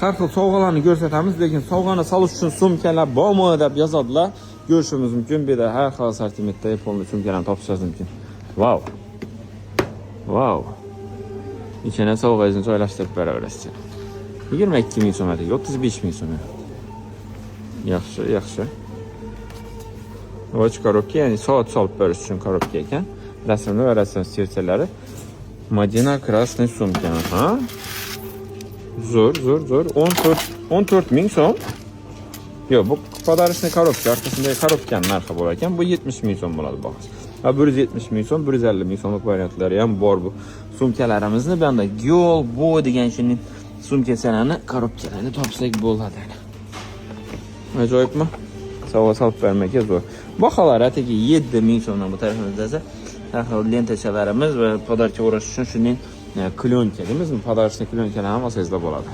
har xil sovg'alarni ko'rsatamiz, lekin sovg'ani solish uchun sumkalar bormi deb yozadilar. Ko'rishingiz mumkin. Bu yerda har xil assortimentda Apple sumkalarni topishingiz mumkin. Wow. Wow. İçine sovg'angizni joylashtirib beraverasiz. 22 ming so'm atigi, 35 ming so'm. Yaxshi, yaxshi. Och korobka, ya'ni soat solib berish uchun korobka ekan. Rasmli va rasm stirchalari. Madina krasniy sumka. Ha? Zo'r. 14 ming so'm. Yo'q, bu podarishniy korobka, orqasindagi korobkaning narxi bo'lar ekan. Bu 70 ming so'm bo'ladi bahos. Va 170 ming so'm, 150 ming so'mlik variantlari ham bor bu sumkalarimizni. Bu yerda Gyol Bo degan shuning sumkalarni, korobkalarni topsak bo'ladi. Ajoyibmi? Sovg'a solib bermakka zo'r. Baholar atigi 7 ming so'mdan bu tarafimizda esa har xil lentachalarimiz va podarka o'rash uchun shuning klonka deymiz, podarishniy klonkalar ham asosida bo'ladi.